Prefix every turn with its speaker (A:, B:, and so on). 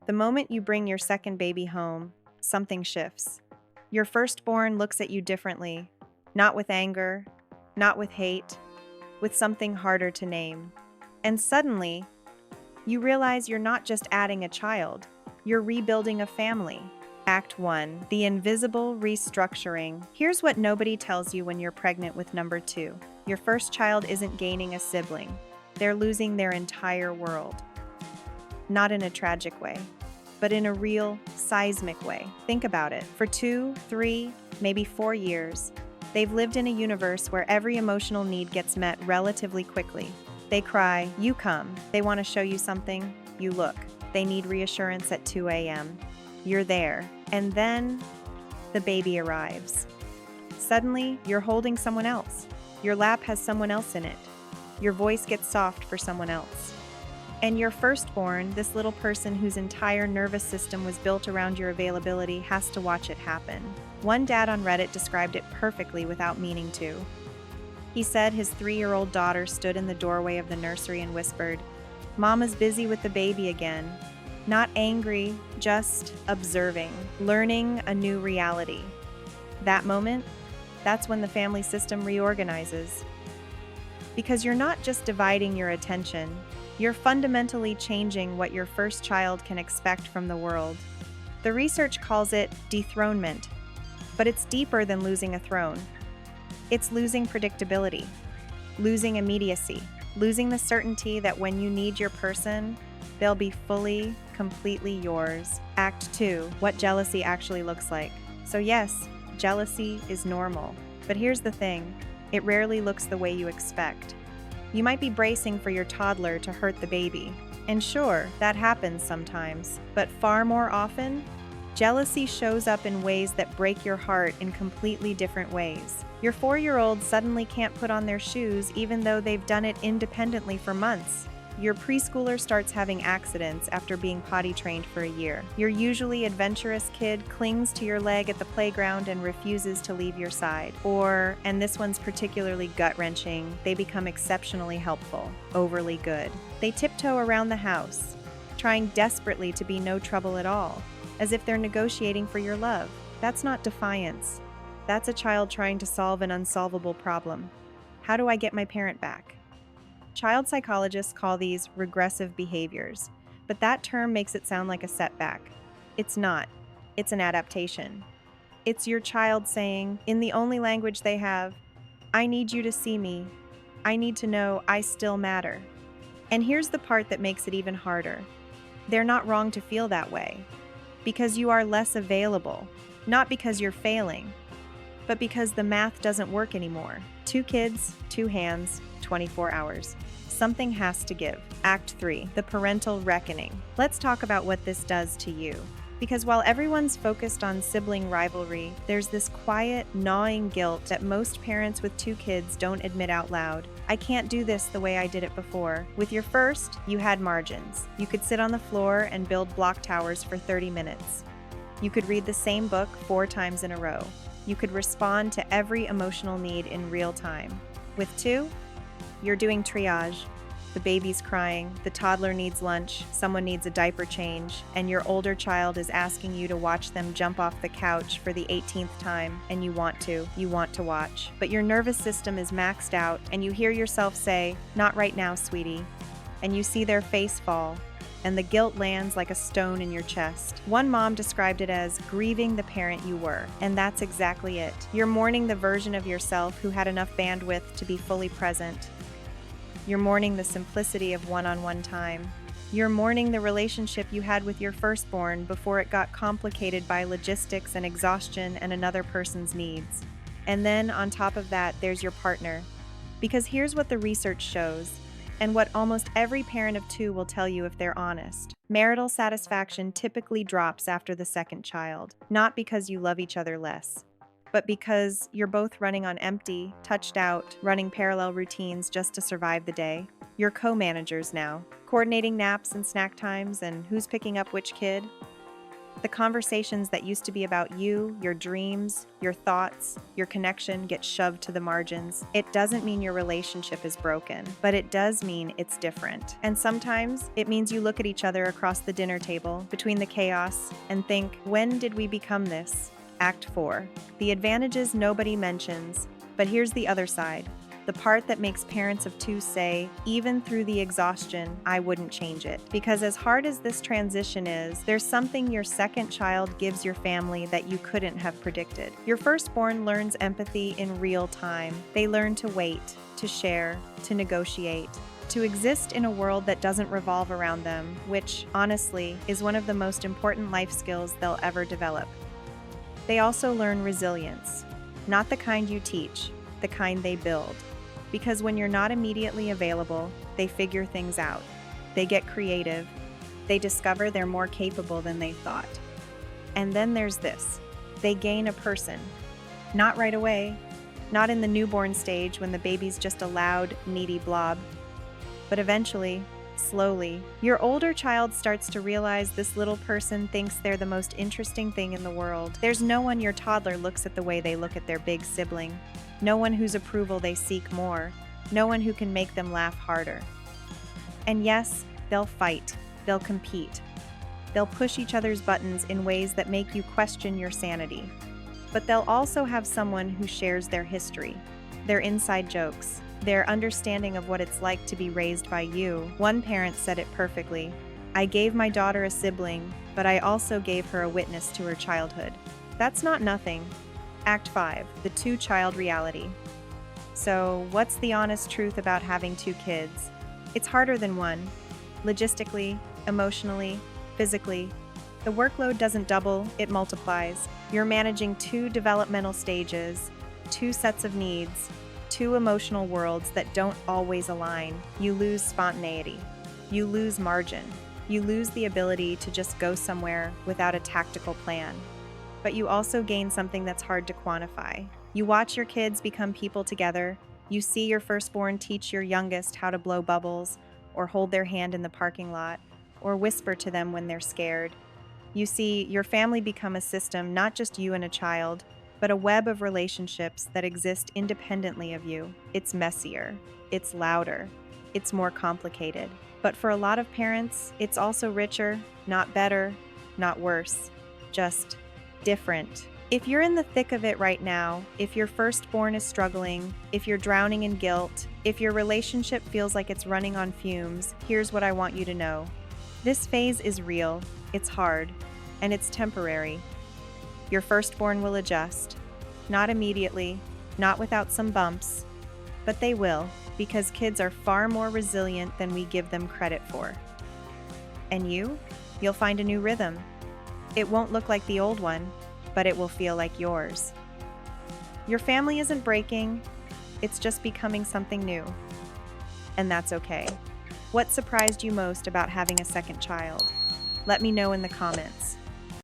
A: The moment you bring your second baby home, something shifts. Your firstborn looks at you differently, not with anger, not with hate, with something harder to name. And suddenly, you realize you're not just adding a child, you're rebuilding a family. Act 1. The Invisible Restructuring. Here's what nobody tells you when you're pregnant with number 2. Your first child isn't gaining a sibling. They're losing their entire world. Not in a tragic way, but in a real, seismic way. Think about it. For 2, 3, maybe 4 years, they've lived in a universe where every emotional need gets met relatively quickly. They cry, you come. They want to show you something, you look. They need reassurance at 2 a.m. You're there. And then the baby arrives. Suddenly, you're holding someone else. Your lap has someone else in it. Your voice gets soft for someone else. And your firstborn, this little person whose entire nervous system was built around your availability, has to watch it happen. One dad on Reddit described it perfectly without meaning to. He said his 3-year-old daughter stood in the doorway of the nursery and whispered, "Mama's busy with the baby again." Not angry, just observing, learning a new reality. That moment, that's when the family system reorganizes. Because you're not just dividing your attention, you're fundamentally changing what your first child can expect from the world. The research calls it dethronement, but it's deeper than losing a throne. It's losing predictability, losing immediacy, losing the certainty that when you need your person, they'll be fully, completely yours. Act 2, what jealousy actually looks like. So yes, jealousy is normal. But here's the thing, it rarely looks the way you expect. You might be bracing for your toddler to hurt the baby. And sure, that happens sometimes. But far more often, jealousy shows up in ways that break your heart in completely different ways. Your 4-year-old suddenly can't put on their shoes even though they've done it independently for months. Your preschooler starts having accidents after being potty trained for a year. Your usually adventurous kid clings to your leg at the playground and refuses to leave your side. Or, and this one's particularly gut-wrenching, they become exceptionally helpful, overly good. They tiptoe around the house, trying desperately to be no trouble at all, as if they're negotiating for your love. That's not defiance. That's a child trying to solve an unsolvable problem. How do I get my parent back? Child psychologists call these regressive behaviors, but that term makes it sound like a setback. It's not. It's an adaptation. It's your child saying, in the only language they have, "I need you to see me. I need to know I still matter." And here's the part that makes it even harder. They're not wrong to feel that way, because you are less available, not because you're failing, but because the math doesn't work anymore. 2 kids, 2 hands, 24 hours. Something has to give. Act 3, the Parental Reckoning. Let's talk about what this does to you. Because while everyone's focused on sibling rivalry, there's this quiet, gnawing guilt that most parents with 2 kids don't admit out loud. I can't do this the way I did it before. With your first, you had margins. You could sit on the floor and build block towers for 30 minutes. You could read the same book 4 times in a row. You could respond to every emotional need in real time. With 2, you're doing triage. The baby's crying, the toddler needs lunch, someone needs a diaper change, and your older child is asking you to watch them jump off the couch for the 18th time, and you want to watch. But your nervous system is maxed out, and you hear yourself say, "Not right now, sweetie." And you see their face fall, and the guilt lands like a stone in your chest. One mom described it as grieving the parent you were, and that's exactly it. You're mourning the version of yourself who had enough bandwidth to be fully present. You're mourning the simplicity of one-on-one time. You're mourning the relationship you had with your firstborn before it got complicated by logistics and exhaustion and another person's needs. And then, on top of that, there's your partner. Because here's what the research shows, and what almost every parent of 2 will tell you if they're honest. Marital satisfaction typically drops after the second child, not because you love each other less, but because you're both running on empty, touched out, running parallel routines just to survive the day. You're co-managers now, coordinating naps and snack times and who's picking up which kid. The conversations that used to be about you, your dreams, your thoughts, your connection get shoved to the margins. It doesn't mean your relationship is broken, but it does mean it's different. And sometimes it means you look at each other across the dinner table between the chaos and think, when did we become this? Act 4. The advantages nobody mentions, but here's the other side. The part that makes parents of two say, even through the exhaustion, I wouldn't change it. Because as hard as this transition is, there's something your second child gives your family that you couldn't have predicted. Your firstborn learns empathy in real time. They learn to wait, to share, to negotiate, to exist in a world that doesn't revolve around them, which, honestly, is one of the most important life skills they'll ever develop. They also learn resilience, not the kind you teach, the kind they build. Because when you're not immediately available, they figure things out. They get creative. They discover they're more capable than they thought. And then there's this. They gain a person. Not right away. Not in the newborn stage when the baby's just a loud, needy blob. But eventually, slowly, your older child starts to realize this little person thinks they're the most interesting thing in the world. There's no one your toddler looks at the way they look at their big sibling. No one whose approval they seek more. No one who can make them laugh harder. And yes, they'll fight. They'll compete. They'll push each other's buttons in ways that make you question your sanity. But they'll also have someone who shares their history, their inside jokes, their understanding of what it's like to be raised by you. One parent said it perfectly. I gave my daughter a sibling, but I also gave her a witness to her childhood. That's not nothing. Act 5, the two-child reality. So, what's the honest truth about having two kids? It's harder than one. Logistically, emotionally, physically. The workload doesn't double, it multiplies. You're managing two developmental stages, two sets of needs, two emotional worlds that don't always align. You lose spontaneity. You lose margin. You lose the ability to just go somewhere without a tactical plan. But you also gain something that's hard to quantify. You watch your kids become people together. You see your firstborn teach your youngest how to blow bubbles, or hold their hand in the parking lot, or whisper to them when they're scared. You see your family become a system, not just you and a child, but a web of relationships that exist independently of you. It's messier, it's louder, it's more complicated. But for a lot of parents, it's also richer, not better, not worse, just different. If you're in the thick of it right now, if your firstborn is struggling, if you're drowning in guilt, if your relationship feels like it's running on fumes, here's what I want you to know. This phase is real, it's hard, and it's temporary. Your firstborn will adjust. Not immediately, not without some bumps, but they will, because kids are far more resilient than we give them credit for. And you'll find a new rhythm. It won't look like the old one, but it will feel like yours. Your family isn't breaking, it's just becoming something new. And that's okay. What surprised you most about having a second child? Let me know in the comments.